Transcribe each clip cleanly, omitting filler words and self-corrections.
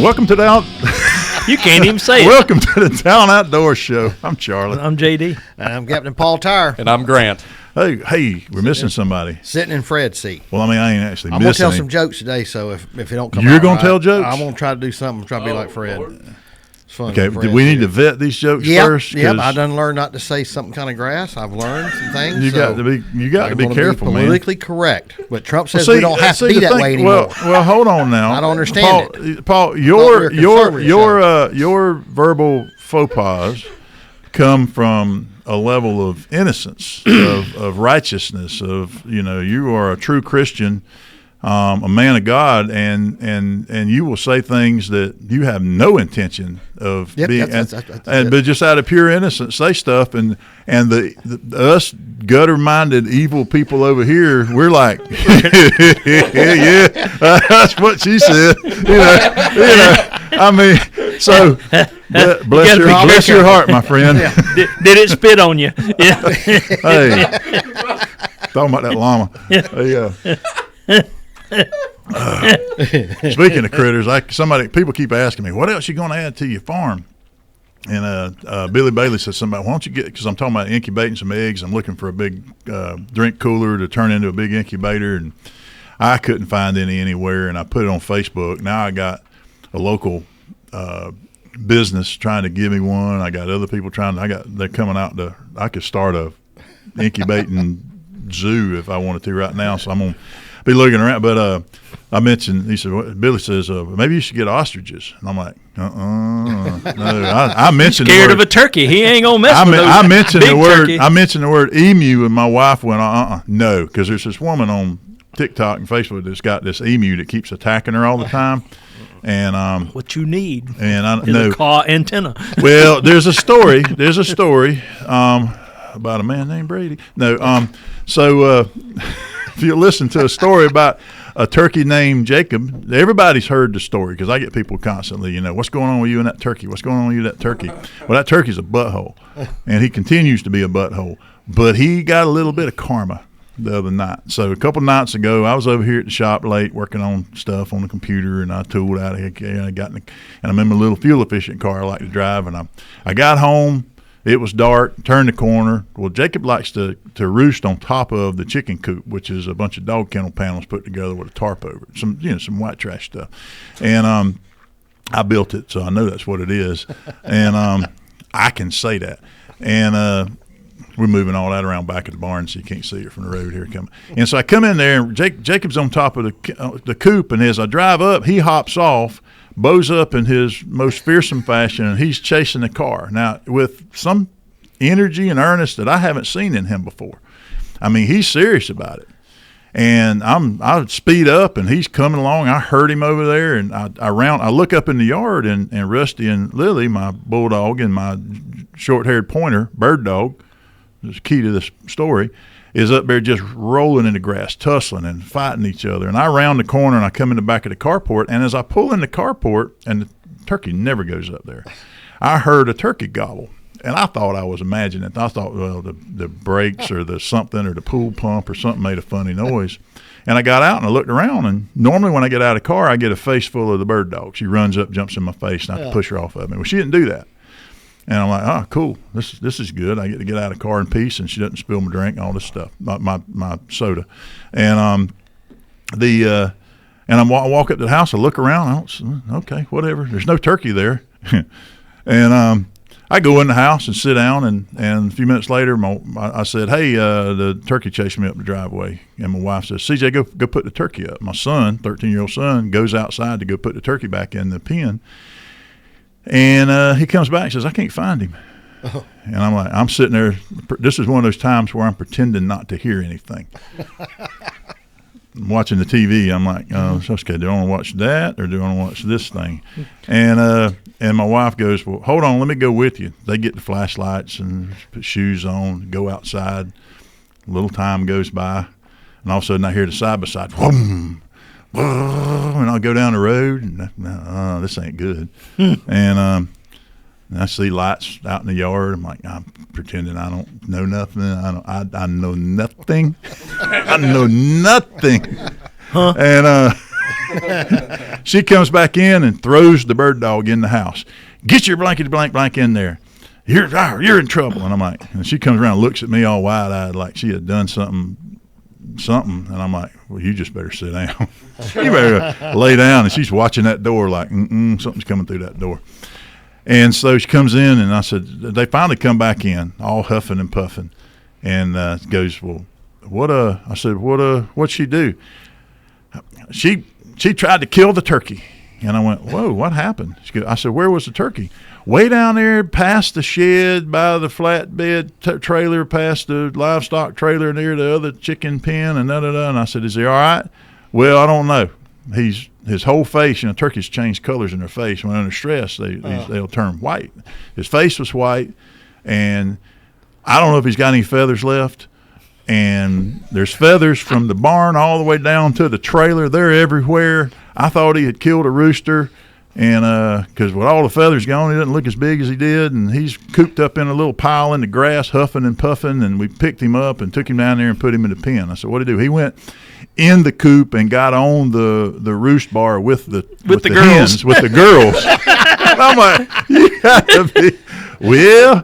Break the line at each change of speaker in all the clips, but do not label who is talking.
Welcome to the
You can't even say it.
Welcome to the Talon Outdoors Show. I'm Charlie.
I'm JD.
And I'm Captain Paul Tyre.
And I'm Grant.
Hey, we're missing somebody.
Sitting in Fred's seat.
Well, I mean, I ain't actually
I'm
missing
going to tell
him.
some jokes today, so if it don't come
You're
out
going
right,
to tell jokes?
I'm going to try to do something, try to be like Fred. It's fun.
Okay, do we need to vet these jokes first?
Yep, I done learned not to say something kind of grass. I've learned some things.
You got to be careful, man.
Politically correct, but Trump says we don't have to be that way anymore.
Well, hold on now.
I don't understand
Paul, your verbal faux pas come from a level of innocence, of righteousness, you are a true Christian, a man of God, and you will say things that you have no intention of being, but just out of pure innocence say stuff, and the us gutter-minded evil people over here, we're like, yeah, that's what she said, I mean, so bless your heart, my friend.
Yeah. Did it spit on you? Yeah.
Hey, talking about that llama. Speaking of critters, people keep asking me, what else you going to add to your farm? And Billy Bailey said something about, why don't you because I'm talking about incubating some eggs. I'm looking for a big drink cooler to turn into a big incubator, and I couldn't find any anywhere, and I put it on Facebook. Now I got a local business trying to give me one. I got other people they're coming out I could start a incubating zoo if I wanted to right now, so I'm going to be looking around. But I mentioned, he said, Billy says, maybe you should get ostriches. And I'm like, no. I mentioned
scared of a turkey. He ain't gonna mess with those
I mentioned
big
the word.
turkey.
I mentioned the word emu, and my wife went, no, because there's this woman on TikTok and Facebook that's got this emu that keeps attacking her all the time. And
what you need
and
is a claw antenna.
Well, there's a story about a man named Brady. No, so if you listen to a story about a turkey named Jacob, everybody's heard the story because I get people constantly, what's going on with you and that turkey? What's going on with you and that turkey? Well, that turkey's a butthole, and he continues to be a butthole, but he got a little bit of karma the other night. So a couple nights ago, I was over here at the shop late working on stuff on the computer, and I tooled out of here, and I'm in my little fuel efficient car I like to drive, and I got home. It was dark, turned the corner. Well, Jacob likes to roost on top of the chicken coop, which is a bunch of dog kennel panels put together with a tarp over it, some white trash stuff. And I built it, so I know that's what it is. And I can say that. And we're moving all that around back of the barn so you can't see it from the road here coming. And so I come in there, and Jacob's on top of the coop, and as I drive up, he hops off, bows up in his most fearsome fashion, and he's chasing the car. Now, with some energy and earnest that I haven't seen in him before. I mean, he's serious about it. And I speed up, and he's coming along. I heard him over there, and I look up in the yard, and Rusty and Lily, my bulldog, and my short-haired pointer, bird dog, is key to this story, is up there just rolling in the grass, tussling and fighting each other. And I round the corner, and I come in the back of the carport, and as I pull in the carport, and the turkey never goes up there, I heard a turkey gobble. And I thought I was imagining it. I thought, well, the brakes or the something or the pool pump or something made a funny noise. And I got out and I looked around, and normally when I get out of the car, I get a face full of the bird dog. She runs up, jumps in my face, and I have to push her off of me. Well, she didn't do that. And I'm like, oh, cool. This is good. I get to get out of the car in peace, and she doesn't spill my drink and all this stuff, my soda. And I walk up to the house. I look around. Okay, whatever. There's no turkey there. And I go in the house and sit down, and a few minutes later, I said, hey, the turkey chased me up the driveway. And my wife says, CJ, go put the turkey up. My son, 13-year-old son, goes outside to go put the turkey back in the pen. And he comes back and says, I can't find him. Oh. And I'm like, I'm sitting there. This is one of those times where I'm pretending not to hear anything. I'm watching the TV. I'm like, okay, do I want to watch that or do I want to watch this thing? And my wife goes, well, hold on, let me go with you. They get the flashlights and put shoes on, go outside. A little time goes by, and all of a sudden I hear the side-by-side, whoom, and I'll go down the road, and this ain't good. And I see lights out in the yard. I'm like, I'm pretending I don't know nothing. I know nothing. I know nothing.
Huh?
And She comes back in and throws the bird dog in the house. Get your blankety blank in there. You're in trouble. And I'm like, and she comes around and looks at me all wide-eyed like she had done something. And I'm like, well, you just better sit down. You better lay down. And she's watching that door like, something's coming through that door. And so she comes in, and I said, they finally come back in, all huffing and puffing, and goes, well, I said, what'd she do? She tried to kill the turkey. And I went, whoa, what happened? I said, where was the turkey? Way down there past the shed, by the flatbed trailer, past the livestock trailer near the other chicken pen, and da-da-da. And I said, is he all right? Well, I don't know. His whole face, turkeys change colors in their face. When under stress, they'll turn white. His face was white, and I don't know if he's got any feathers left. And there's feathers from the barn all the way down to the trailer. They're everywhere. I thought he had killed a rooster, and because with all the feathers gone, he doesn't look as big as he did. And he's cooped up in a little pile in the grass, huffing and puffing. And we picked him up and took him down there and put him in the pen. I said, "What'd he do?" He went in the coop and got on the roost bar with the
girls.
hens, with the girls. I'm like, you got to be. Well,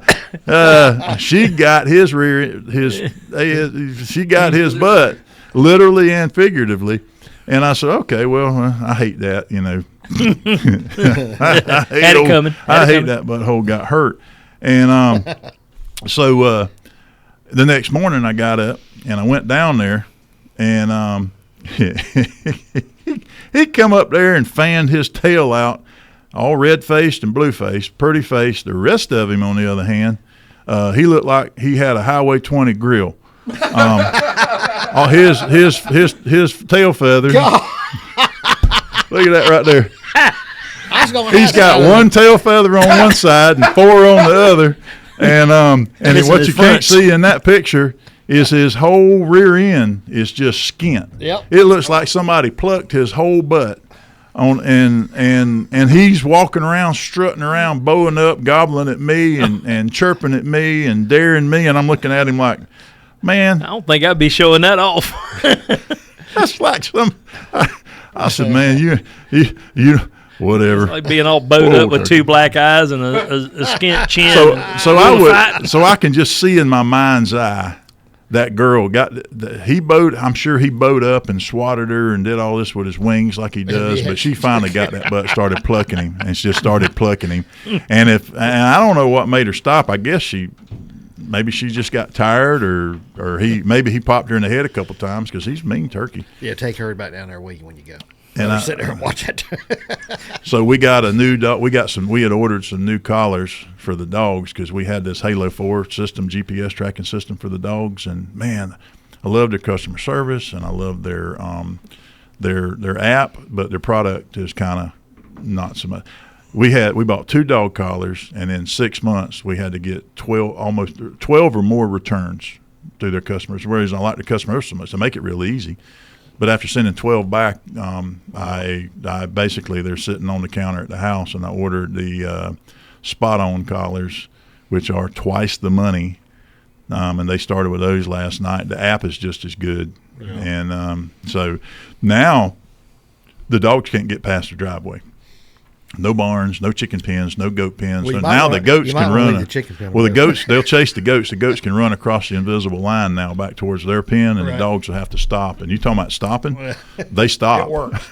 she got she got his butt, literally and figuratively. And I said, okay, well, I hate that, I hate that butthole got hurt. And so the next morning I got up and I went down there, and he come up there and fanned his tail out, all red-faced and blue-faced, pretty-faced. The rest of him, on the other hand, he looked like he had a Highway 20 grill. All his tail feathers. Look at that right there. He's got one tail feather on one side and four on the other. And what you can't see in that picture is his whole rear end is just skin.
Yep.
It looks like somebody plucked his whole butt. And he's walking around, strutting around, bowing up, gobbling at me and chirping at me and daring me, and I'm looking at him like, man,
I don't think I'd be showing that off.
That's like I said, man, you whatever.
It's like being all bowed up with two black eyes and a skint chin.
So I can just see in my mind's eye that girl I'm sure he bowed up and swatted her and did all this with his wings like he does, but she finally got that butt, started plucking him, and she just started plucking him. And I don't know what made her stop. I guess maybe she just got tired, or he popped her in the head a couple times, because he's mean turkey.
Yeah, take her back down there when you go.
And
sit there and watch it.
So we got a new dog. We had ordered some new collars for the dogs, because we had this Halo 4 system, GPS tracking system for the dogs. And man, I love their customer service, and I love their app, but their product is kind of not so much. We bought 2 dog collars, and in 6 months we had to get almost 12 or more returns through their customers. Whereas I like the customer so much, they make it real easy. But after sending 12 back, I basically, they're sitting on the counter at the house, and I ordered the spot-on collars, which are twice the money, and they started with those last night. The app is just as good. Yeah. And so now the dogs can't get past the driveway. No barns, no chicken pens, no goat pens.
Well,
so now the goats can run.
The
goats, they'll chase the goats. The goats can run across the invisible line now back towards their pen, and the dogs will have to stop. And you talking about stopping? They stop.
It works.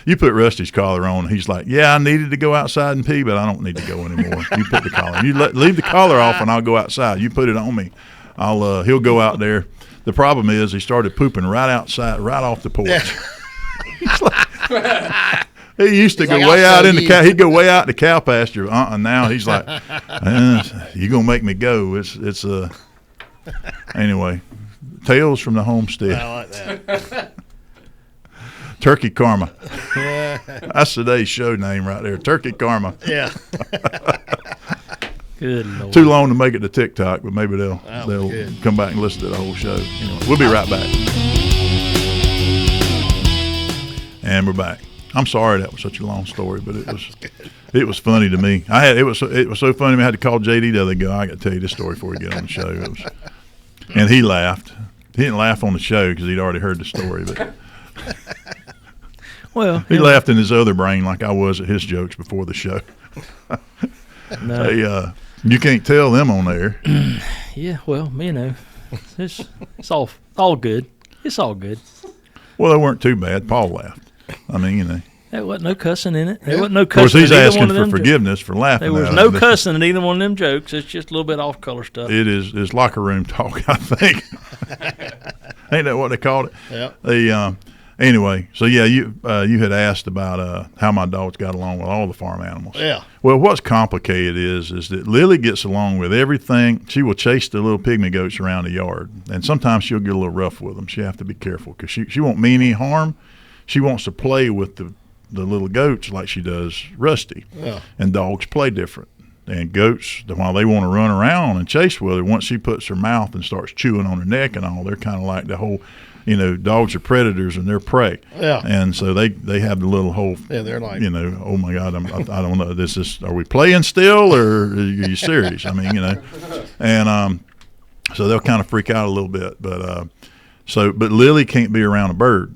You put Rusty's collar on, he's like, yeah, I needed to go outside and pee, but I don't need to go anymore. You put the collar. Leave the collar off, and I'll go outside. You put it on me. He'll go out there. The problem is he started pooping right outside, right off the porch. Yeah. He used to go way out in the cow. He'd go way out in the cow pasture. Now he's like, you gonna make me go? It's anyway. Tales from the homestead.
I like that.
Turkey Karma. That's today's show name right there. Turkey Karma.
Yeah.
Good Lord.
Too long to make it to TikTok, but maybe they'll come back and listen to the whole show. Anyway, we'll be right back. And we're back. I'm sorry that was such a long story, but it was funny to me. It was so funny to me. I had to call JD the other day. I got to tell you this story before we get on the show. And he laughed. He didn't laugh on the show because he'd already heard the story. But
Well,
he laughed in his other brain like I was at his jokes before the show.
No.
You can't tell them on there.
Yeah, well, it's all good. It's all good.
Well, they weren't too bad. Paul laughed. I mean,
There wasn't no cussing in it. There wasn't no
Of course,
cussing.
he's
in either
asking
one of
for
them
forgiveness for laughing.
There was
at
no
him.
cussing in either one of them jokes. It's just a little bit off color stuff.
It is locker room talk, I think. Ain't that what they called it?
Yeah.
Anyway, so yeah, you had asked about how my dogs got along with all the farm animals.
Yeah.
Well, what's complicated is that Lily gets along with everything. She will chase the little pygmy goats around the yard, and sometimes she'll get a little rough with them. She have to be careful because she won't mean any harm. She wants to play with the little goats like she does Rusty.
Yeah.
And dogs play different. And goats, while they want to run around and chase with her, once she puts her mouth and starts chewing on her neck and all, they're kind of like the whole, dogs are predators and they're prey.
Yeah.
And so they have the little whole,
Yeah, they're like,
oh my God, I don't know. Are we playing still or are you serious? I mean, and so they'll kind of freak out a little bit. But Lily can't be around a bird.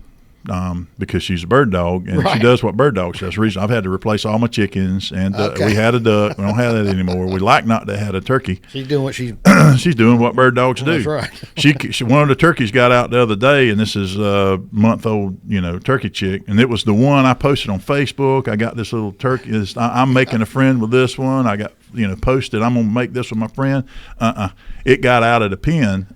Because she's a bird dog, and she does what bird dogs do. That's the reason I've had to replace all my chickens, and we had a duck. We don't have that anymore. We like not to have a turkey.
she's doing what she's
She's doing what bird dogs do.
That's right.
She one of the turkeys got out the other day, and this is a month-old, turkey chick, and it was the one I posted on Facebook. I got this little turkey. I'm making a friend with this one. I got posted. I'm gonna make this with my friend. It got out of the pen,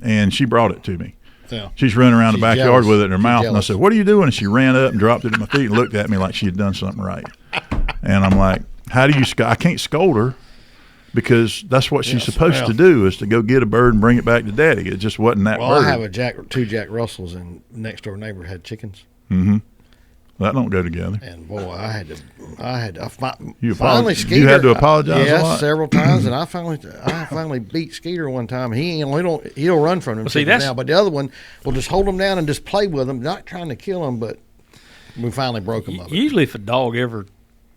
and she brought it to me.
Yeah.
She's running around the backyard
jealous.
with it in her mouth,
jealous.
and I said, "What are you doing?" And she ran up and dropped it at my feet and looked at me like she had done something right. And I'm like, "How do you? I can't scold her because that's what she's supposed to do is to go get a bird and bring it back to daddy. It just wasn't that
Well,
bird."
I have two Jack Russells, and next door neighbor had chickens.
Mm-hmm. That don't go together.
And boy, I had to
You
finally Skeeter.
You had to apologize.
Yes,
a lot?
several times, and I finally beat Skeeter one time. He'll run from them.
See,
now, but the other one will just hold them down and just play with them, not trying to kill them, but we finally broke them of it.
Usually, if a dog ever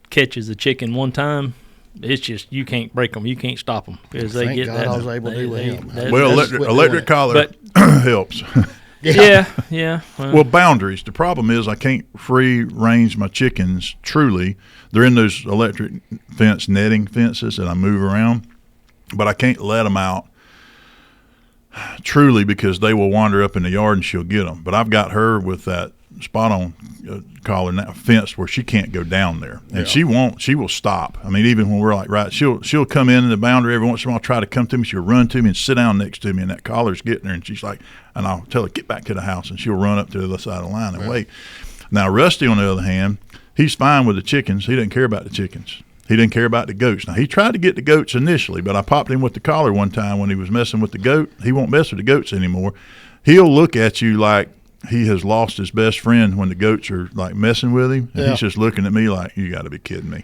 catches a chicken one time, it's just you can't break them, you can't stop them because they
Thank
get
God
that.
I was able to do with him.
Well,
That's
electric collar helps.
Yeah.
Well, boundaries. The problem is I can't free range my chickens truly. They're in those electric netting fences that I move around, but I can't let them out truly because they will wander up in the yard and she'll get them. But I've got her with that spot on collar now fence where she can't go down there, and she will stop. I mean, even when we're like she'll come in the boundary every once in a while, try to come to me. She'll run to me and sit down next to me, and that collar's getting her, and she's like, and I'll tell her get back to the house, and she'll run up to the other side of the line and wait. Now Rusty, on the other hand, he's fine with the chickens. He doesn't care about the chickens. He didn't care about the goats. Now, he tried to get the goats initially, but I popped him with the collar one time when he was messing with the goat. He won't mess with the goats anymore. He'll look at you like he has lost his best friend when the goats are like messing with him, and he's just looking at me like, you got to be kidding me.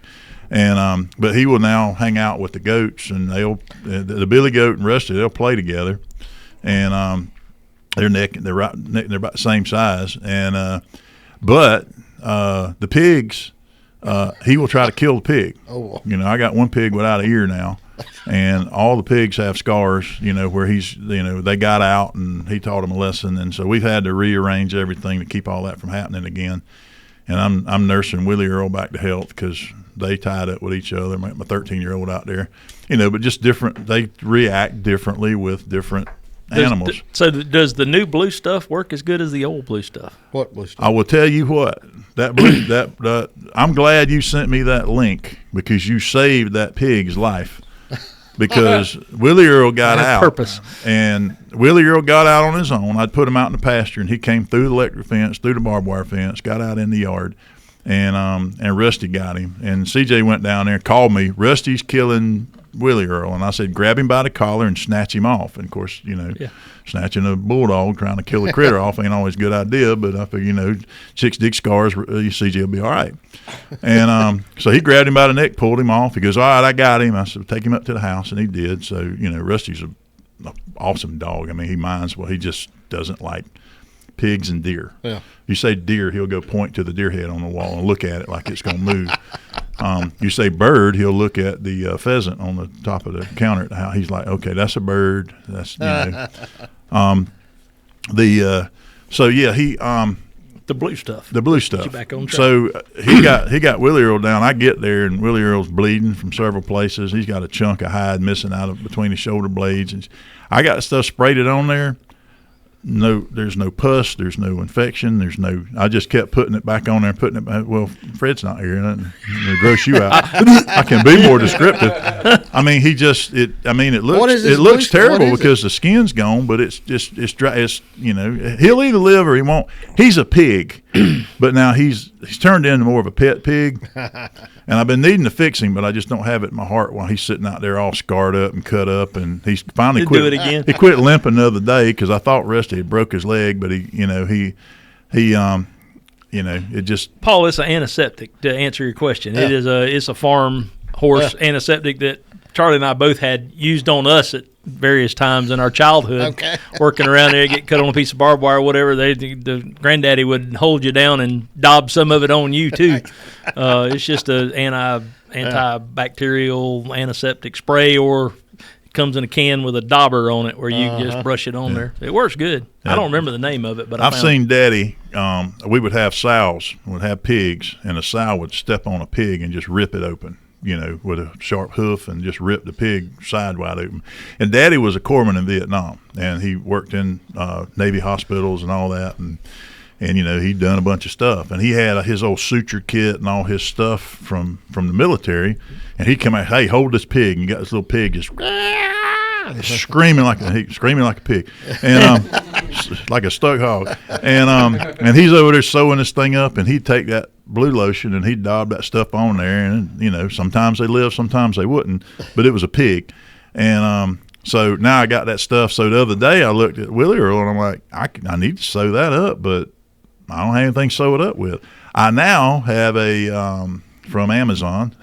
And but he will now hang out with the goats, and the billy goat and Rusty, they'll play together, and they're about the same size, and but the pigs, he will try to kill the pig.
Oh,
I got one pig without an ear now. And all the pigs have scars, where they got out and he taught them a lesson. And so we've had to rearrange everything to keep all that from happening again. And I'm nursing Willie Earl back to health because they tied up with each other. My 13-year-old out there, but just different. They react differently with different animals.
So does the new blue stuff work as good as the old blue stuff?
what was?
I will tell you what, that blue, I'm glad you sent me that link because you saved that pig's life. Because Willie Earl got out,
purpose.
And Willie Earl got out on his own. I'd put him out in the pasture, and he came through the electric fence, through the barbed wire fence, got out in the yard, and Rusty got him. And CJ went down there and called me, Rusty's killing Willie Earl. And I said, grab him by the collar and snatch him off. And, of course, snatching a bulldog, trying to kill a critter off ain't always a good idea. But I figure, chicks dig scars, CJ will be all right. And so he grabbed him by the neck, pulled him off. He goes, all right, I got him. I said, take him up to the house. And he did. So, Rusty's an awesome dog. I mean, he minds, he just doesn't like pigs and deer.
Yeah.
You say deer, he'll go point to the deer head on the wall and look at it like it's going to move. You say bird, he'll look at the pheasant on the top of the counter at the house. He's like, okay, that's a bird. That's
The blue stuff.
The blue stuff.
You back on track.
So he got Willie Earl down. I get there, and Willie Earl's bleeding from several places. He's got a chunk of hide missing out of between his shoulder blades. And I got stuff sprayed it on there. No, there's no pus. There's no infection. There's no. I just kept putting it back on there, putting it back. Well, Fred's not here. It'll gross you out. I can be more descriptive. I mean, he just it. I mean, it looks terrible because the skin's gone, but it's dry. It's he'll either live or he won't. He's a pig, but now he's turned into more of a pet pig. And I've been needing to fix him, but I just don't have it in my heart while he's sitting out there all scarred up and cut up. And he's finally
He'll
quit.
do it again.
He quit limping the other day because I thought Rusty had broke his leg, but it just.
Paul, it's an antiseptic to answer your question.
Yeah.
It's a farm horse antiseptic that Charlie and I both had used on us at various times in our childhood.
Okay.
Working around there, get cut on a piece of barbed wire or whatever. The granddaddy would hold you down and daub some of it on you too. It's just a antibacterial antiseptic spray, or it comes in a can with a dauber on it where you just brush it on there. It works good.
Yeah.
I don't remember the name of it, but
I've seen Daddy. We would have sows, would have pigs, and a sow would step on a pig and just rip it open. With a sharp hoof and just rip the pig side wide open. And Daddy was a corpsman in Vietnam, and he worked in Navy hospitals and all that, and he'd done a bunch of stuff. And he had his old suture kit and all his stuff from the military. And he'd come out, hey, hold this pig. And you got this little pig just screaming like a pig, and like a stuck hog. And he's over there sewing this thing up, and he'd take that blue lotion and he'd daub that stuff on there, and sometimes they live, sometimes they wouldn't, but it was a pig. And so now I got that stuff. So the other day I looked at Willie Earl and I'm like, I need to sew that up, but I don't have anything to sew it up with. I now have from Amazon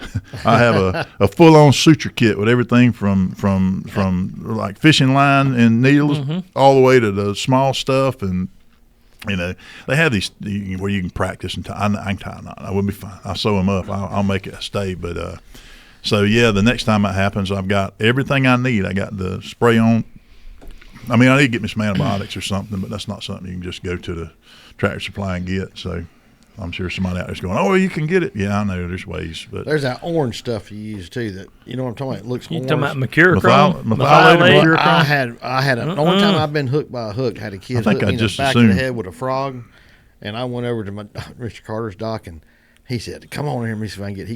I have a full-on suture kit with everything from like fishing line and needles all the way to the small stuff. And they have these where you can practice and I can tie a knot. I will be fine. I'll sew them up. I'll make it stay. But so yeah, the next time that happens, I've got everything I need. I got the spray on. I mean, I need to get me some antibiotics or something, but that's not something you can just go to the Tractor Supply and get. So I'm sure somebody out there's going, oh, you can get it. Yeah, I know there's ways, but
there's that orange stuff you use too. That what I'm talking about. It looks.
You
orange.
talking about mercurochrome?
Methylated
I had the only time I've been hooked by a hook. Had a kid hook me in the back of the head with a frog, and I went over to my Richard Carter's doc, and he said, "Come on here, let me see if I can get."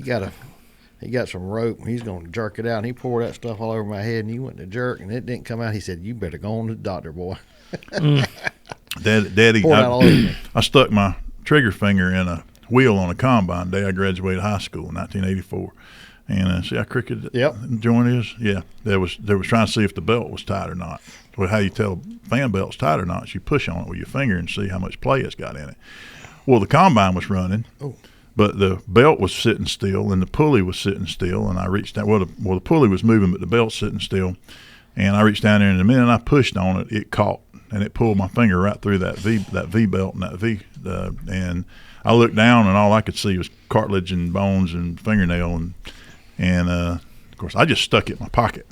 He got some rope, and he's going to jerk it out. And he poured that stuff all over my head, and he went to jerk, and it didn't come out. He said, "You better go on to the doctor, boy."
Daddy,
poured out all over me.
I stuck my trigger finger in a wheel on a combine day I graduated high school in 1984, and see how crooked the joint is. Yeah, they was trying to see if the belt was tight or not. Well, how you tell a fan belt's tight or not is you push on it with your finger and see how much play it's got in it. Well, the combine was running, but the belt was sitting still and the pulley was sitting still, and I reached down. Well, the pulley was moving, but the belt's sitting still, and I reached down there, and the minute I pushed on it, it caught and it pulled my finger right through that V belt and that V, and I looked down and all I could see was cartilage and bones and fingernail, and of course I just stuck it in my pocket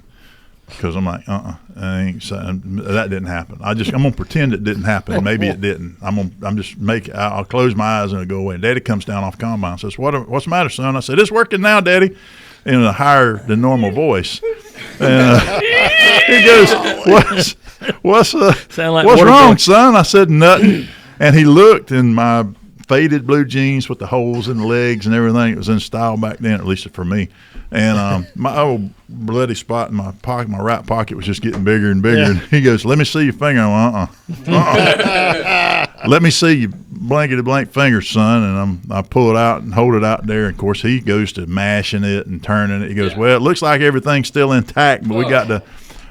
because I'm like, I ain't saying that didn't happen. I'm gonna pretend it didn't happen. Maybe it didn't. I'll close my eyes and it'll go away. And Daddy comes down off combine and says, "What's the matter, son?" I said, "It's working now, Daddy," in a higher than normal voice. And he goes, "What's wrong, son?" I said, "Nothing." And he looked, and my faded blue jeans with the holes in the legs and everything, it was in style back then, at least for me. And my old bloody spot in my pocket, my right pocket, was just getting bigger and bigger. Yeah. And he goes, "Let me see your finger." I went, "Let me see your blankety blank finger, son." And I pull it out and hold it out there. And of course, he goes to mashing it and turning it. He goes, "Well, it looks like everything's still intact, but we got to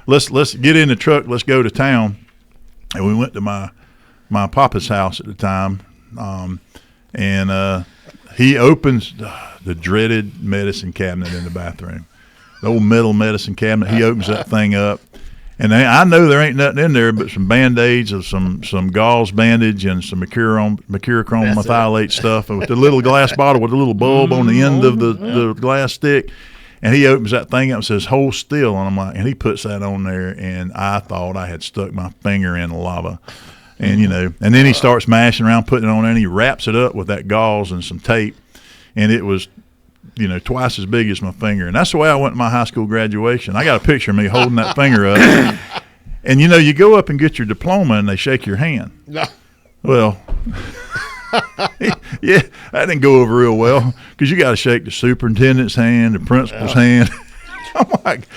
let's get in the truck. Let's go to town." And we went to my papa's house at the time. And he opens the dreaded medicine cabinet in the bathroom, the old metal medicine cabinet. He opens that thing up, and I know there ain't nothing in there but some Band-Aids or some gauze bandage and some mercurochrome methylate stuff with the little glass bottle with a little bulb on the end of the glass stick. And he opens that thing up and says, "Hold still." And I'm like, and he puts that on there, and I thought I had stuck my finger in lava. And, and then he starts mashing around, putting it on there, and he wraps it up with that gauze and some tape. And it was, twice as big as my finger. And that's the way I went to my high school graduation. I got a picture of me holding that finger up. And, you go up and get your diploma, and they shake your hand.
No.
Well, yeah, that didn't go over real well because you got to shake the superintendent's hand, the principal's hand. I'm like,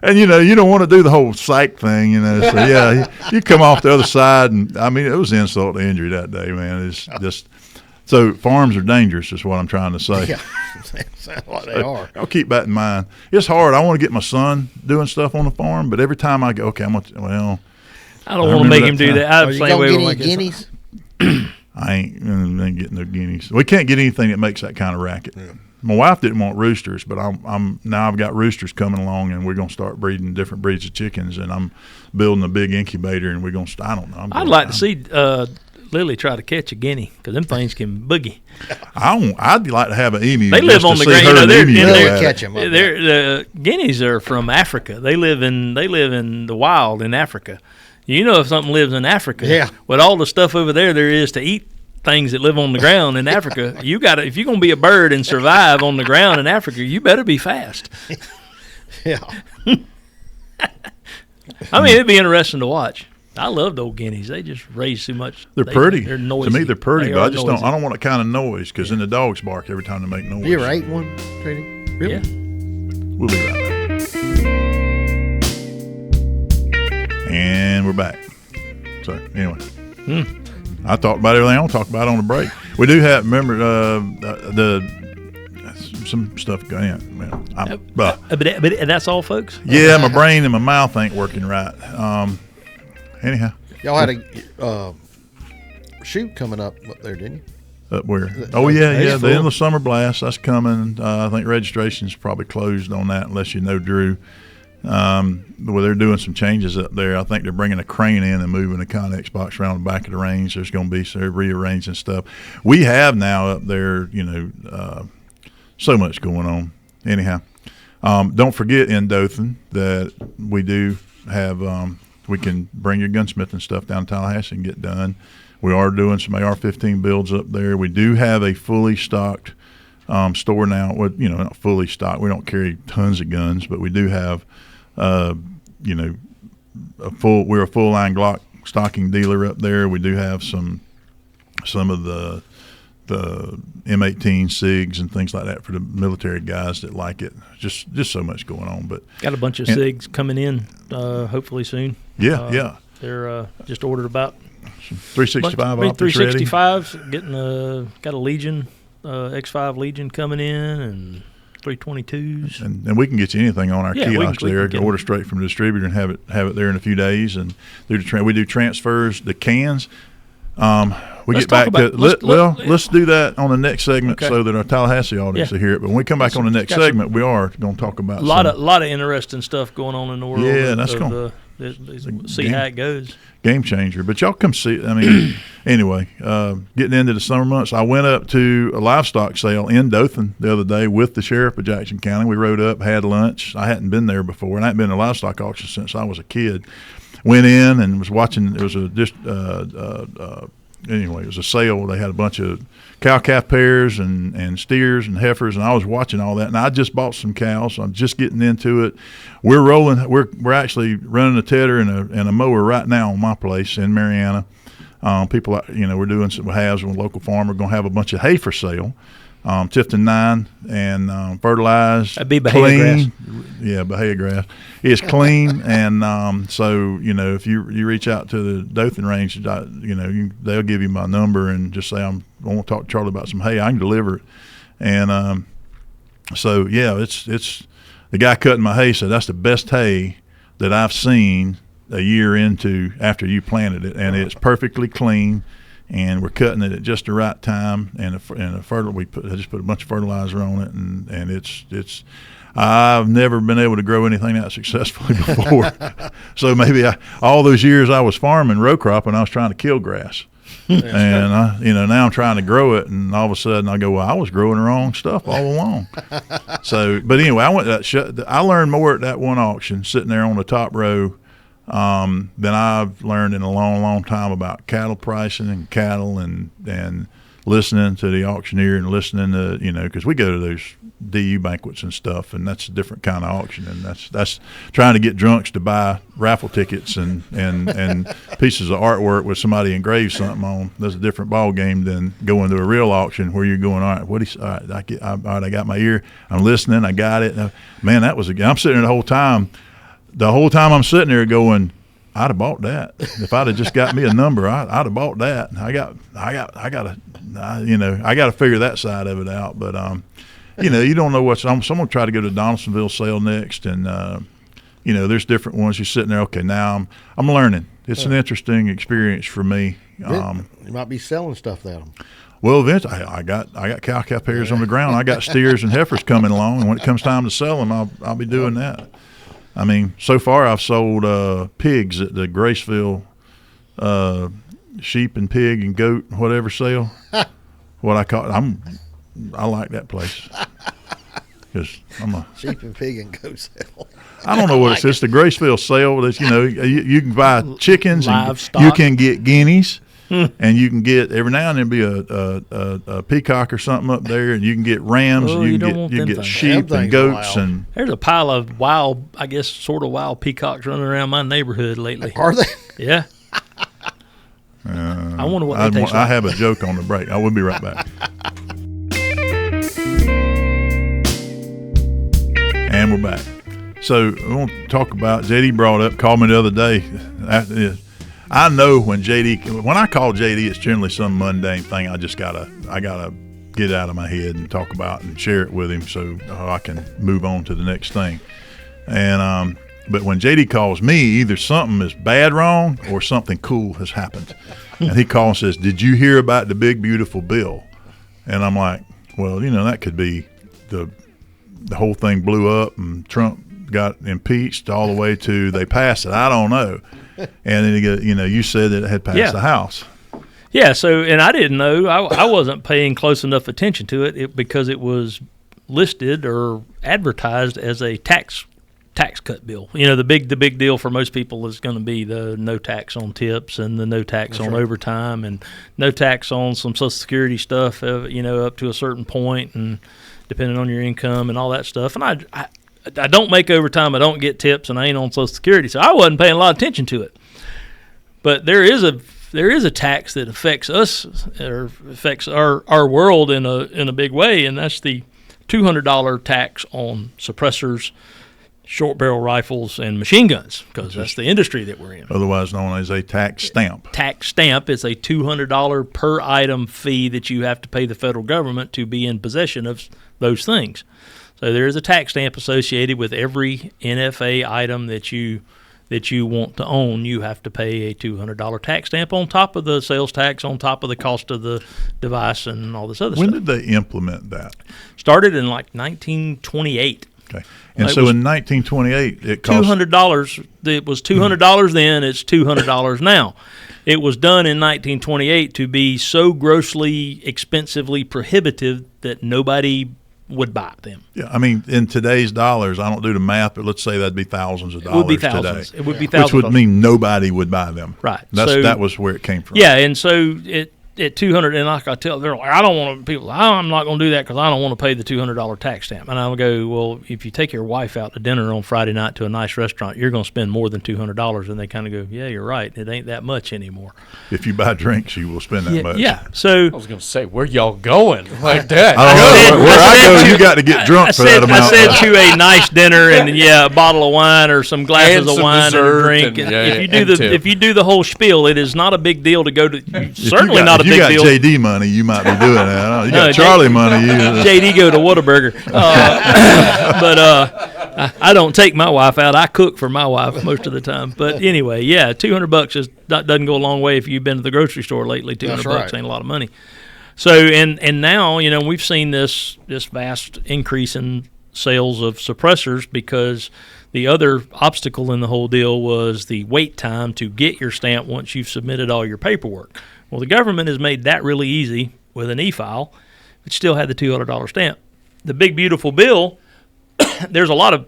and you don't want to do the whole psych thing, So yeah, you come off the other side, and I mean, it was insult to injury that day, man. It's just so farms are dangerous, is what I'm trying to say.
Yeah, sound like they are.
I'll keep that in mind. It's hard. I want to get my son doing stuff on the farm, but every time I go, okay, I don't want
to make him do that.
Are you gonna get any guineas?
I ain't getting no guineas. We can't get anything that makes that kind of racket. Yeah. My wife didn't want roosters, but I'm now I've got roosters coming along, and we're gonna start breeding different breeds of chickens, and I'm building a big incubator, and we're gonna. I don't know.
I'd like to see Lily try to catch a guinea because them things can boogie.
I'd like to have an emu.
They live on the ground.
They're catch them.
The guineas are from Africa. They live in the wild in Africa. If something lives in Africa, with all the stuff over there is to eat things that live on the ground in Africa, if you're going to be a bird and survive on the ground in Africa, you better be fast.
Yeah.
I mean, it'd be interesting to watch. I love those guineas. They just raise too much.
They're pretty.
They're noisy.
To me, they're pretty, but I just don't. I don't want that kind of noise because then the dogs bark every time they make noise.
You ever ate one, Trini? Really?
Yeah.
We'll be right back. And we're back. So anyway, I talked about everything I want to talk about on the break. We do have, remember, some stuff going on.
But that's all, folks?
Yeah, my brain and my mouth ain't working right. Anyhow.
Y'all had a shoot coming up there, didn't you?
Up where? Oh, yeah. The Endless Summer Blast, that's coming. I think registration's probably closed on that unless you know Drew. Well, they're doing some changes up there. I think they're bringing a crane in and moving the Connex box around the back of the range. There's going to be some rearranging stuff. We have now up there, so much going on. Anyhow, don't forget in Dothan that we do have we can bring your gunsmith and stuff down to Tallahassee and get done. We are doing some AR-15 builds up there. We do have a fully stocked store now. With not fully stocked. We don't carry tons of guns, but we do have we're a full line Glock stocking dealer up there. We do have some of the M18 SIGs and things like that for the military guys that like it. Just so much going on. But
got a bunch of SIGs coming in hopefully soon.
Yeah.
They're just ordered about
365
365s getting got a Legion X5 Legion coming in and 322s,
and we can get you anything on our kiosk there. You can order straight from the distributor and have it there in a few days. And we do transfers. The cans. Let's do that on the next segment so that our Tallahassee audience will hear it. But when we come back on the next segment, we are going to talk about
a lot of interesting stuff going on in the world.
Yeah, that's going
to see how it goes.
Game changer. But y'all come see it. I mean, anyway, getting into the summer months, I went up to a livestock sale in Dothan the other day with the sheriff of Jackson County. We rode up, had lunch. I hadn't been there before, and I hadn't been to a livestock auction since I was a kid. Went in and was watching. It was it was a sale. They had a bunch of cow-calf pairs and steers and heifers, and I was watching all that. And I just bought some cows, so I'm just getting into it. We're rolling. We're actually running a tedder and a mower right now on my place in Mariana. People, we're doing some halves with a local farmer. We're going to have a bunch of hay for sale. Tifton 9 and fertilized.
That'd be Bahia grass.
Yeah, Bahia grass. It's clean, and so if you reach out to the Dothan range, they'll give you my number and just say I want to talk to Charlie about some hay. I can deliver it, and so yeah, it's the guy cutting my hay said that's the best hay that I've seen a year into after you planted it, and it's perfectly clean. And we're cutting it at just the right time, and I just put a bunch of fertilizer on it, and it's. I've never been able to grow anything that successfully before. So maybe all those years I was farming row crop, and I was trying to kill grass, and now I'm trying to grow it, and all of a sudden I go, well, I was growing the wrong stuff all along. So, but anyway, I went to I learned more at that one auction, sitting there on the top row. Then I've learned in a long, long time about cattle pricing and cattle and listening to the auctioneer and listening to, because we go to those DU banquets and stuff, and that's a different kind of auction, and that's trying to get drunks to buy raffle tickets and pieces of artwork with somebody engraved something on. That's a different ball game than going to a real auction where you're going, all right, I got my ear, I'm listening, I got it. Man, I'm sitting there the whole time I'm sitting there going, I'd have bought that if I'd have just got me a number. I'd have bought that. I got to figure that side of it out. But you don't know what's. Someone tried to go to Donaldsonville sale next, and there's different ones. You're sitting there. Okay, now I'm learning. It's an interesting experience for me.
You might be selling stuff at them.
Well, eventually, I got cow pairs on the ground. I got steers and heifers coming along, and when it comes time to sell them, I'll be doing that. I mean, so far I've sold pigs at the Graceville sheep and pig and goat whatever sale. What I call I like that place because I'm a
sheep and pig and goat sale.
I don't know what it's. It's the Graceville sale. That's you can buy chickens
livestock.
And you can get guineas. And you can get every now and then be a peacock or something up there, and you can get rams.
Oh,
and
you
can get sheep and goats and.
There's a pile of wild, I guess, sort of wild peacocks running around my neighborhood lately.
Are they?
Yeah. I wonder what they taste like.
I have a joke on the break. I will be right back. And we're back. So we want to talk about JD called me the other day after this. I know when I call JD, it's generally some mundane thing. I gotta get out of my head and talk about and share it with him so I can move on to the next thing. And but when JD calls me, either something is bad wrong or something cool has happened. And he calls and says, "Did you hear about the big beautiful bill?" And I'm like, "Well, that could be the whole thing blew up and Trump got impeached all the way to they passed it. I don't know." And then you said that it had passed the House.
Yeah. So, and I didn't know. I wasn't paying close enough attention to it because it was listed or advertised as a tax cut bill. The big deal for most people is going to be the no tax on tips and the no tax on overtime and no tax on some Social Security stuff. Up to a certain point and depending on your income and all that stuff. And I don't make overtime, I don't get tips, and I ain't on Social Security, so I wasn't paying a lot of attention to it. But there is a tax that affects us or affects our world in a big way, and that's the $200 tax on suppressors, short barrel rifles, and machine guns, because that's the industry that we're in.
Otherwise known as a tax stamp.
Tax stamp is a $200 per item fee that you have to pay the federal government to be in possession of those things. So there is a tax stamp associated with every NFA item that you want to own. You have to pay a $200 tax stamp on top of the sales tax, on top of the cost of the device and all this other stuff.
When did they implement that?
Started in like 1928.
Okay. And so in 1928, it cost
$200. It was $200 then. It's $200 now. It was done in 1928 to be so grossly expensively prohibitive that nobody would buy them.
Yeah, I mean, in today's dollars, I don't do the math, but let's say that'd be thousands of dollars today.
It would be thousands.
Which would mean nobody would buy them.
Right.
That was where it came from.
Yeah, and so at $200, and like I tell, they're like, I'm not going to do that because I don't want to pay the $200 tax stamp. And I'll go, well, if you take your wife out to dinner on Friday night to a nice restaurant, you're going to spend more than $200. And they kind of go, yeah, you're right. It ain't that much anymore.
If you buy drinks, you will spend that much.
Yeah. So
I was going to say, where y'all going like that?
Where I go, you got to get drunk for that amount.
I said to a nice dinner and a bottle of wine or some glasses of wine and a drink. If you do the whole spiel, it is not a big deal to go to. Certainly not a big deal.
If you got JD money, you might be doing that. You got Charlie money.
JD go to Whataburger. But I don't take my wife out. I cook for my wife most of the time. But anyway, yeah, $200 doesn't go a long way if you've been to the grocery store lately. $200 ain't a lot of money. So and now we've seen this vast increase in sales of suppressors because the other obstacle in the whole deal was the wait time to get your stamp once you've submitted all your paperwork. Well, the government has made that really easy with an e-file, but still had the $200 stamp. The big beautiful bill, there's a lot of,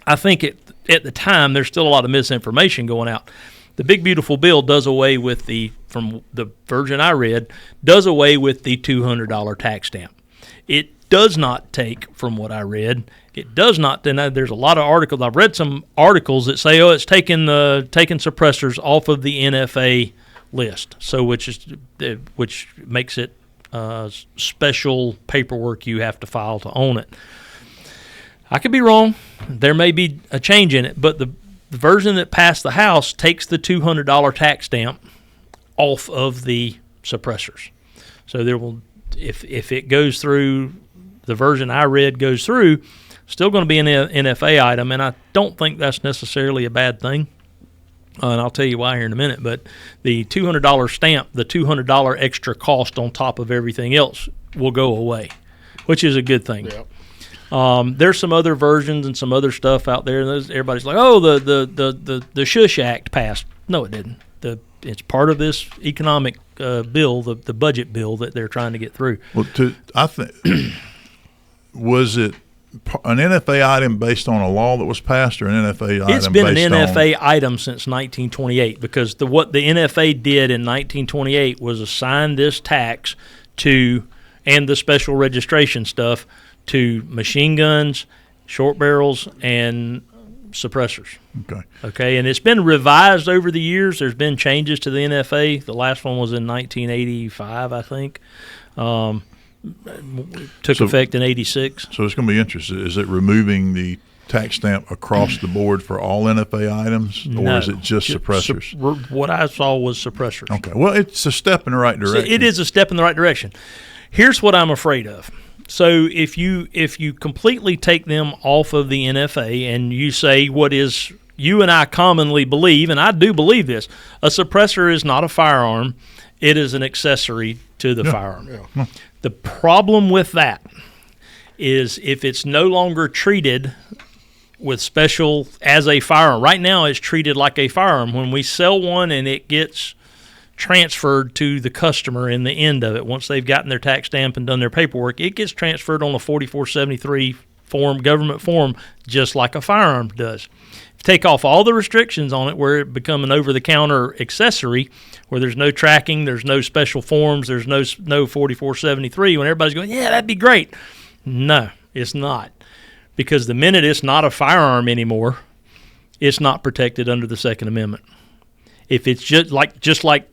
I think at the time, there's still a lot of misinformation going out. The Big Beautiful Bill does away with from the version I read, does away with the $200 tax stamp. It does not take, from what I read, it does not. There's a lot of articles. I've read some articles that say, it's taking suppressors off of the NFA list, so which makes it special paperwork you have to file to own it. I could be wrong. There may be a change in it, but the version that passed the House takes the $200 tax stamp off of the suppressors. So there will, if it goes through, the version I read goes through, still going to be an NFA item, and I don't think that's necessarily a bad thing. And I'll tell you why here in a minute. But the $200 stamp, the $200 extra cost on top of everything else will go away, which is a good thing. Yep. There's some other versions and some other stuff out there. Everybody's like, the Shush Act passed. No, it didn't. It's part of this economic bill, the budget bill that they're trying to get through.
Well, I think was it an NFA item based on a law that was passed, or an NFA item?
It's been an NFA item since 1928, because what the NFA did in 1928 was assign this tax to, and the special registration stuff, to machine guns, short barrels, and suppressors. Okay, and it's been revised over the years. There's been changes to the NFA. The last one was in 1985, I think. Took effect in 86.
So it's going to be interesting. Is it removing the tax stamp across the board for all NFA items, or is it just suppressors?
What I saw was suppressors.
Okay, well, it's a step in the right direction.
So it is a step in the right direction. Here's what I'm afraid of. So if you completely take them off of the NFA and you say what is you and I commonly believe, and I do believe this, a suppressor is not a firearm, it is an accessory to the firearm. Yeah. The problem with that is if it's no longer treated with special as a firearm. Right now it's treated like a firearm. When we sell one and it gets transferred to the customer in the end of it, once they've gotten their tax stamp and done their paperwork, it gets transferred on a 4473 form, government form, just like a firearm does. Take off all the restrictions on it where it become an over-the-counter accessory, where there's no tracking, there's no special forms, there's no 4473, when everybody's going, yeah, that'd be great. No, it's not. Because the minute it's not a firearm anymore, it's not protected under the Second Amendment. If it's just like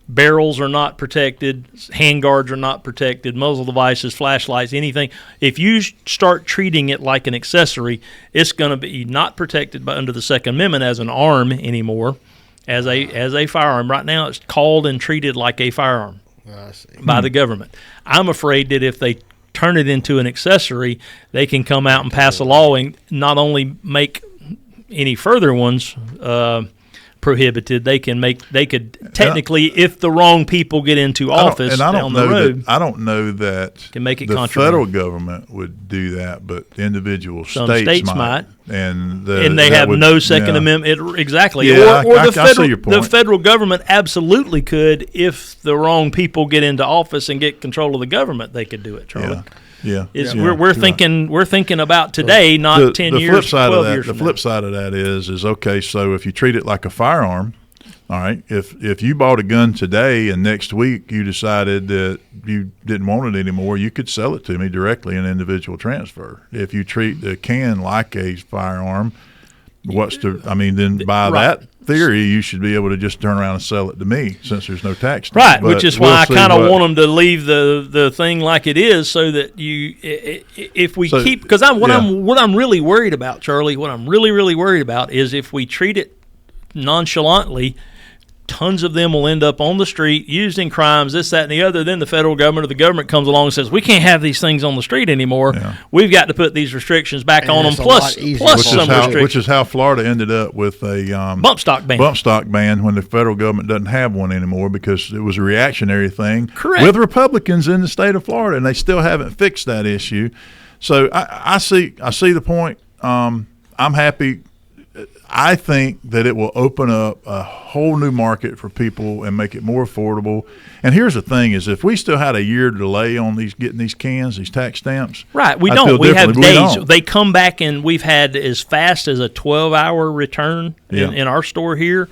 barrels are not protected, handguards are not protected, muzzle devices, flashlights, anything. If you start treating it like an accessory, it's going to be not protected under the Second Amendment as an arm anymore, as a firearm. Right now it's called and treated like a firearm by the government. I'm afraid that if they turn it into an accessory, they can come out and pass a law and not only make any further ones prohibited, they could technically, if the wrong people get into office down the road,
I don't know that
can make it
the federal government would do that, but individual states might. And
they have no Second Amendment. Exactly.
Yeah,
or
I see your point.
The federal government absolutely could, if the wrong people get into office and get control of the government, they could do it, Charlie.
Yeah.
We're thinking about today, not 10 years, 12 years from now.
The flip side of that is okay, so if you treat it like a firearm, all right, if you bought a gun today and next week you decided that you didn't want it anymore, you could sell it to me directly in individual transfer. If you treat the can like a firearm, then by that theory, you should be able to just turn around and sell it to me since there's no tax.
Right, which is why I kind of want them to leave the thing like it is, so that because what I'm really worried about, Charlie, what I'm really worried about is if we treat it nonchalantly, tons of them will end up on the street used in crimes, this, that, and the other. Then the federal government or the government comes along and says, we can't have these things on the street anymore. Yeah. We've got to put these restrictions back on them, plus some restrictions.
Which is how Florida ended up with a
bump stock
ban when the federal government doesn't have one anymore, because it was a reactionary thing.
Correct.
With Republicans in the state of Florida, and they still haven't fixed that issue. So I see the point. I'm happy. I think that it will open up a whole new market for people and make it more affordable. And here's the thing: is if we still had a year delay on getting these cans, these tax stamps,
right? We don't. We have days. They come back, and we've had as fast as a 12-hour return in our store here.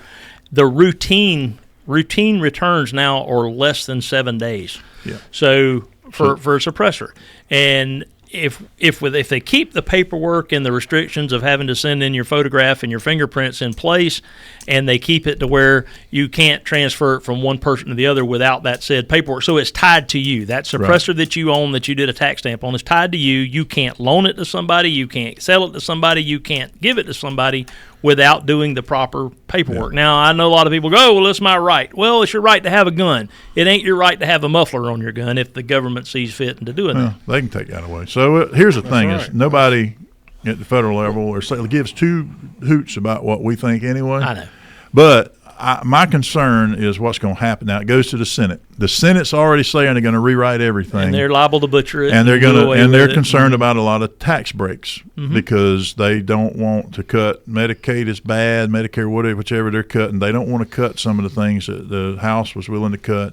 The routine returns now are less than 7 days. Yeah. So for a suppressor, and if they keep the paperwork and the restrictions of having to send in your photograph and your fingerprints in place, and they keep it to where you can't transfer it from one person to the other without that said paperwork, so it's tied to you. That suppressor that you own, that you did a tax stamp on, is tied to you. You can't loan it to somebody. You can't sell it to somebody. You can't give it to somebody without doing the proper paperwork. Now, I know a lot of people go, well, it's my right. Well, it's your right to have a gun. It ain't your right to have a muffler on your gun if the government sees fit into doing that.
They can take that away. So here's the thing: is nobody at the federal level or gives two hoots about what we think anyway.
I know.
But my concern is what's going to happen. Now, it goes to the Senate. The Senate's already saying they're going to rewrite everything,
and they're liable to butcher it.
And they're concerned about a lot of tax breaks because they don't want to cut. Medicaid is bad, Medicare, whichever they're cutting. They don't want to cut some of the things that the House was willing to cut.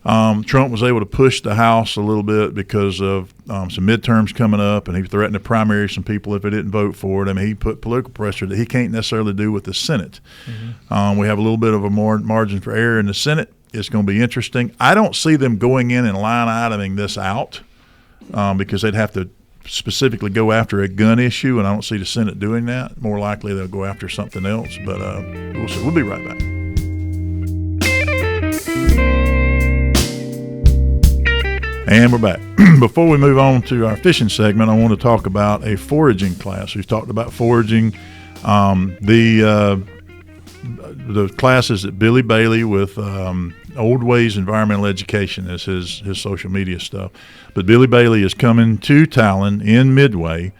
Trump was able to push the House a little bit because of some midterms coming up, and he threatened to primary some people if they didn't vote for it. I mean, he put political pressure that he can't necessarily do with the Senate. We have a little bit of a margin for error in the Senate. It's going to be interesting. I don't see them going in and line iteming this out because they'd have to specifically go after a gun issue, and I don't see the Senate doing that. More likely they'll go after something else, but we'll see. We'll be right back. And we're back. Before we move on to our fishing segment, I want to talk about a foraging class. We've talked about foraging. The classes at Billy Bailey with Old Ways Environmental Education is his social media stuff. But Billy Bailey is coming to Talon in Midway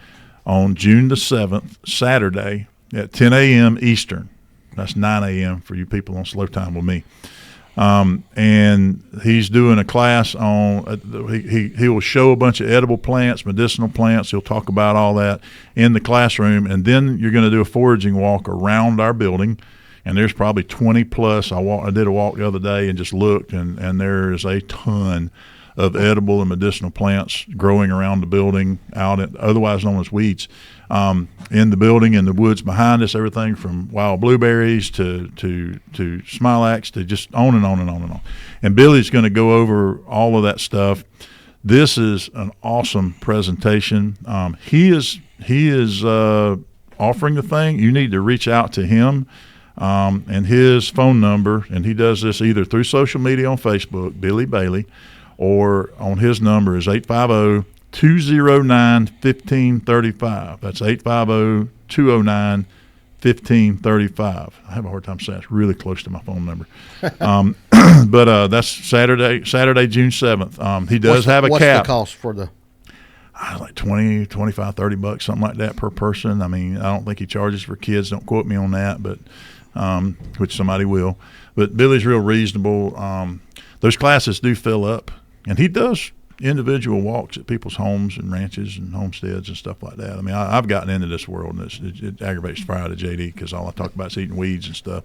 on June the 7th, Saturday at 10 a.m. Eastern. That's 9 a.m. for you people on slow time with me. And he's doing a class on he will show a bunch of edible plants, medicinal plants. He'll talk about all that in the classroom, and then you're going to do a foraging walk around our building, and there's probably 20 plus. I did a walk the other day and just looked, and there is a ton of edible and medicinal plants growing around the building, otherwise known as weeds, in the building, in the woods behind us, everything from wild blueberries to smilax to just on and on and on and on. And Billy's going to go over all of that stuff. This is an awesome presentation. He is offering the thing. You need to reach out to him and his phone number, and he does this either through social media on Facebook, Billy Bailey, or on his number is 850-209-1535. That's 850-209-1535. I have a hard time saying it's really close to my phone number. But that's Saturday, June 7th. He does have a cap.
What's the cost for the?
Like $20, $25, $30, something like that per person. I mean, I don't think he charges for kids. Don't quote me on that, but which somebody will. But Billy's real reasonable. Those classes do fill up, and he does individual walks at people's homes and ranches and homesteads and stuff like that. I mean, I've gotten into this world, and it aggravates the fire to JD because all I talk about is eating weeds and stuff.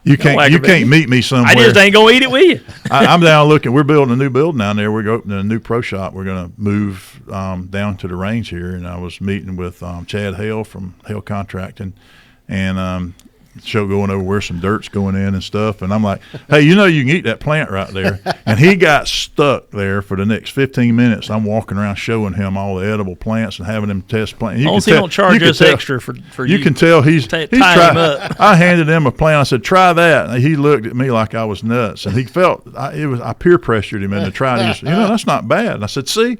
You can't meet me somewhere.
I just ain't gonna eat it with you.
I'm down looking. We're building a new building down there. We're opening a new pro shop. We're going to move down to the range here, and I was meeting with Chad Hale from Hale Contracting, and going over where some dirt's going in and stuff, and I'm like, hey, you can eat that plant right there. And he got stuck there for the next 15 minutes. I'm walking around showing him all the edible plants and having him test plants.
He don't charge us extra for
you. You can tell he's
tying him up.
I handed him a plant. I said, try that. And he looked at me like I was nuts, and he felt I peer pressured him into trying it. He said, that's not bad. And I said, see.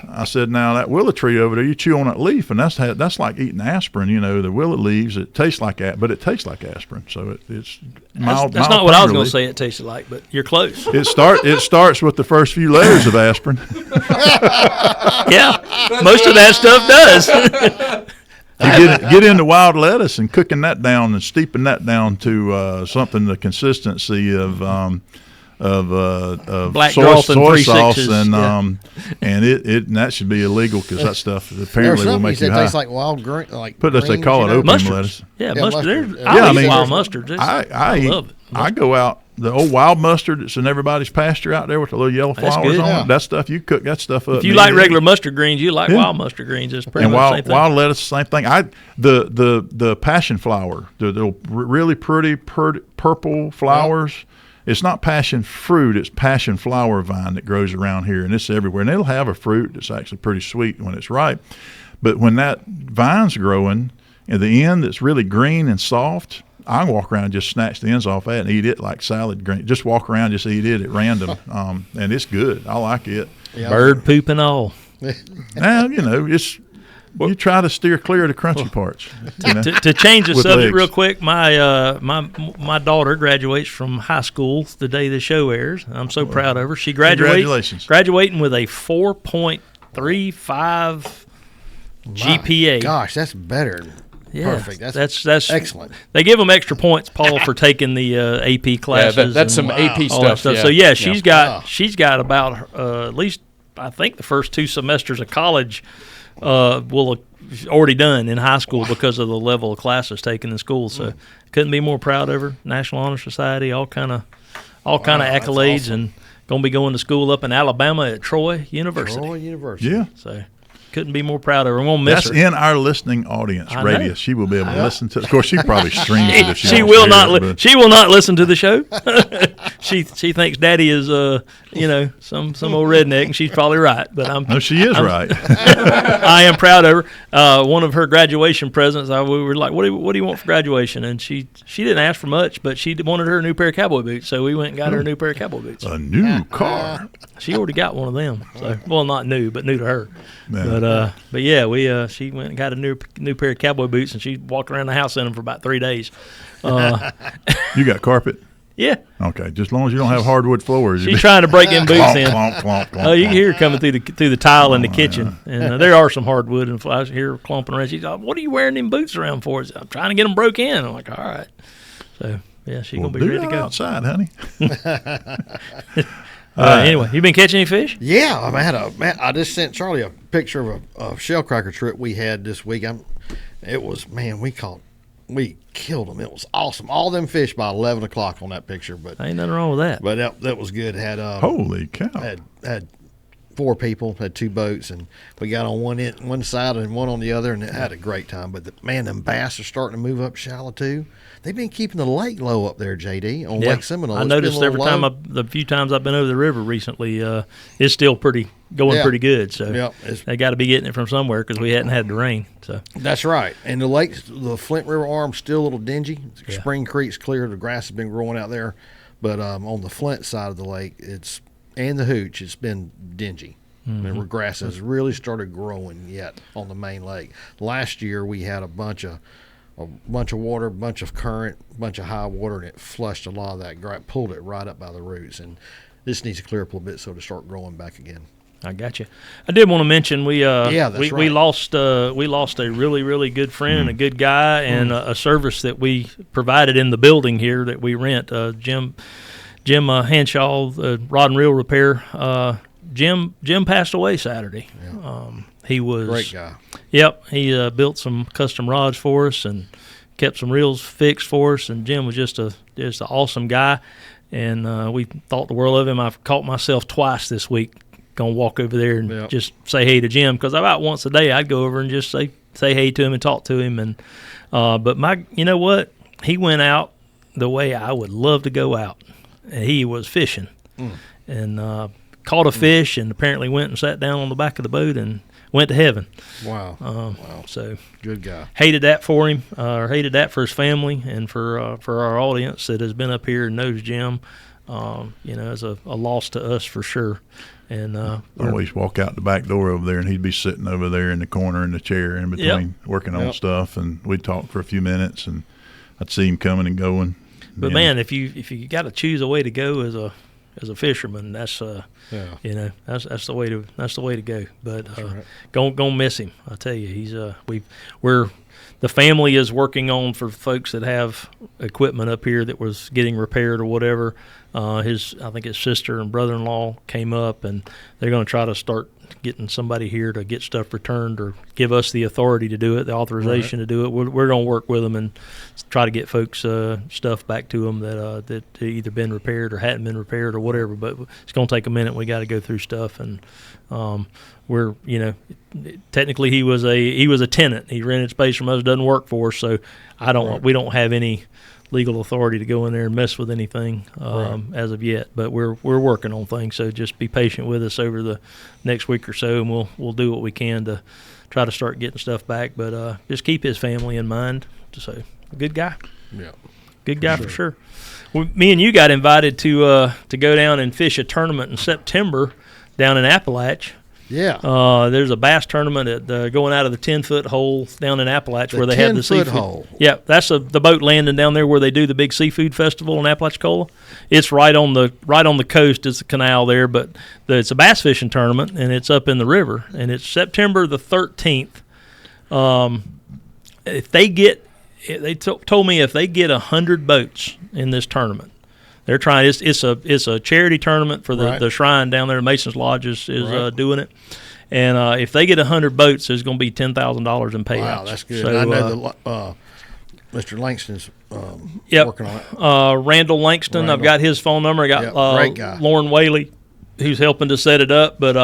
I said, now that willow tree over there, you chew on that leaf, and that's like eating aspirin. The willow leaves, it tastes like that, but it tastes like aspirin. So it's mild.
That's not what I was going to say it tasted like, but you're close.
It starts with the first few letters of aspirin.
Yeah, most of that stuff does.
You get into wild lettuce and cooking that down and steeping that down to something the consistency of
Black
soy
broth and
sauce
3/6,
and that should be illegal because that stuff apparently will make you high.
Tastes like wild green, like
but they call it opium
mustard
lettuce.
Yeah, mustard.
mustard.
I eat wild mustard.
I
love it.
I go out the old wild mustard that's in everybody's pasture out there with the little yellow flowers on it. That stuff you cook that stuff up.
If you like regular mustard greens, you like wild mustard greens. It's pretty much the same thing.
Wild lettuce, same thing. The passion flower, the little really pretty purple flowers. Yep. It's not passion fruit, it's passion flower vine that grows around here, and it's everywhere. And it'll have a fruit that's actually pretty sweet when it's ripe. But when that vine's growing, and the end that's really green and soft, I walk around and just snatch the ends off that and eat it like salad green. Just walk around, just eat it at random, and it's good. I like it.
Yeah. Bird poop and all.
Now, it's... You try to steer clear of the crunchy parts.
To change the subject real quick, my daughter graduates from high school the day the show airs. I'm so proud of her. She graduating with a 4.35 GPA.
Gosh, that's better.
Yeah,
perfect. That's excellent.
They give them extra points, Paul, for taking the AP classes.
Yeah, that's some AP stuff.
Yeah. So she's got about at least I think the first 2 semesters of college. Will have already done in high school because of the level of classes taken in school. So couldn't be more proud of her. National Honor Society, all kind of accolades, awesome. And going to be going to school up in Alabama at Troy University.
Yeah.
So couldn't be more proud of her. We're going to miss her.
That's in our listening audience radius. She will be able to listen to it. Of course, she probably streams it if
she will not. She will not listen to the show. She thinks Daddy is some old redneck, and she's probably right. But
she is right.
I am proud of her. One of her graduation presents, we were like, "What do you want for graduation?" And she didn't ask for much, but she wanted her a new pair of cowboy boots, so we went and got her a new pair of cowboy boots.
A new car.
She already got one of them. So, well, not new, but new to her. Yeah. But yeah, she went and got a new pair of cowboy boots, and she walked around the house in them for about 3 days.
You got carpet?
Yeah.
Okay, just as long as you don't have hardwood floors.
She's trying to break them boots in.
Clomp,
you can hear her coming through the tile in the kitchen, and there are some hardwood, and I hear her clomping around. She's like, "What are you wearing them boots around for?" I'm trying to get them broke in. I'm like, "All right." So yeah, she's gonna be ready to go
outside, honey.
Anyway, you been catching any fish?
Yeah, I just sent Charlie a picture of a shellcracker trip we had this week. We killed them. It was awesome. All them fish by 11 o'clock on that picture. But
ain't nothing wrong with that.
But that was good.
Holy cow!
Had 4 people, had 2 boats, and we got on one side and one on the other, and it had a great time. But them bass are starting to move up shallow too. They've been keeping the lake low up there, JD, on Lake Seminole.
I noticed the few times I've been over the river recently, it's still pretty good. So they got to be getting it from somewhere because we hadn't had the rain. So
that's right. And the lake, the Flint River arm's still a little dingy. Spring Creek's clear. The grass has been growing out there, but on the Flint side of the lake, and the Hooch, it's been dingy. Mm-hmm. The grass has really started growing yet on the main lake. Last year we had a bunch of water, bunch of current, bunch of high water, and it flushed a lot of that, pulled it right up by the roots. And this needs to clear up a little bit so to start growing back again.
I got you. I did want to mention we lost a really, really good friend and a good guy and a service that we provided in the building here that we rent. Jim Hanshaw, rod and reel repair. Jim passed away Saturday. Yeah. He was
great guy.
Yep, he built some custom rods for us and kept some reels fixed for us. And Jim was just an awesome guy, and we thought the world of him. I've caught myself twice this week gonna walk over there and just say hey to Jim, because about once a day I'd go over and just say hey to him and talk to him. And but you know what? He went out the way I would love to go out. And he was fishing and caught a fish, and apparently went and sat down on the back of the boat and went to heaven.
Wow.
Wow. So
good guy.
Hated that for him, or hated that for his family, and for our audience that has been up here and knows Jim. As a loss to us for sure. And
always walk out the back door over there, and he'd be sitting over there in the corner in the chair in between working on stuff, and we'd talk for a few minutes, and I'd see him coming and going.
But man, if you got to choose a way to go as a fisherman, that's that's the way to go. But
right.
Gonna miss him. I tell you, he's we're the family is working on for folks that have equipment up here that was getting repaired or whatever. I think his sister and brother-in-law came up, and they're going to try to start getting somebody here to get stuff returned or give us the authority to do it, the authorization to do it. We're going to work with them and try to get folks stuff back to them that either been repaired or hadn't been repaired or whatever. But it's going to take a minute. We got to go through stuff, and we're technically he was a tenant. He rented space from us. Doesn't work for us, so we don't have any legal authority to go in there and mess with anything as of yet, but we're working on things. So just be patient with us over the next week or so, and we'll do what we can to try to start getting stuff back. But just keep his family in mind. So good guy, good guy for sure. Well, me and you got invited to go down and fish a tournament in September down in Apalach.
Yeah.
There's a bass tournament at going out of the 10-foot hole down in Apalach where they have the seafood.
Hole.
Yeah, that's the boat landing down there where they do the big seafood festival in Apalachicola. It's right on the coast. It's a canal there, but it's a bass fishing tournament, and it's up in the river, and it's September the 13th. They told me if they get 100 boats in this tournament. They're trying. It's a charity tournament for the shrine down there. Mason's Lodge is doing it, and if they get 100 boats, there's going to be $10,000 in payouts.
Wow, that's good.
So,
I know that Mr. Langston's working on it.
Randall Langston. I've got his phone number. I got
great guy.
Lauren Whaley, who's helping to set it up. But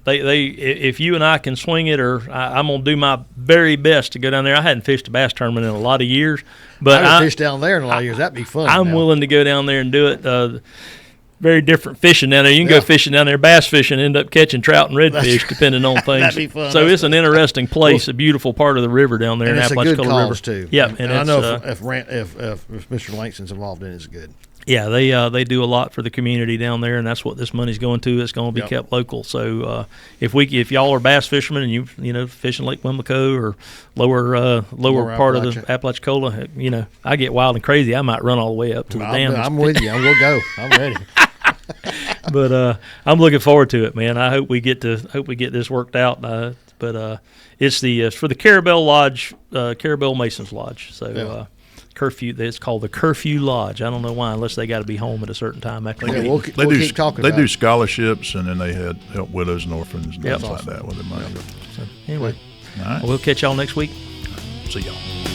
if you and I can swing it, or I'm going to do my very best to go down there. I hadn't fished a bass tournament in a lot of years. But
I haven't fished down there in a lot of years. That'd be fun.
I'm willing to go down there and do it. Very different fishing down there. You can go fishing down there, bass fishing, end up catching trout and redfish, depending on things.
That'd be fun.
So it's an interesting place, a beautiful part of the river down there in Apalachicola River.
It's a good cause too.
Yeah,
and I know if Mr. Langston's involved in it, it's good.
Yeah, they do a lot for the community down there, and that's what this money's going to. It's going to be kept local. So if y'all are bass fishermen and you fishing Lake Wimlico or lower part of the Apalachicola, I get wild and crazy. I might run all the way up to the dam.
I'm with you. We'll go. I'm ready.
But I'm looking forward to it, man. I hope we get this worked out. But it's for the Carabel Lodge, Carabel Mason's Lodge. So. Curfew. It's called the Curfew Lodge. I don't know why, unless they got to be home at a certain time after.
We'll keep talking.
They do scholarships, and then they help widows and orphans and things like that with their money.
So anyway,
all right.
We'll catch y'all next week.
See y'all.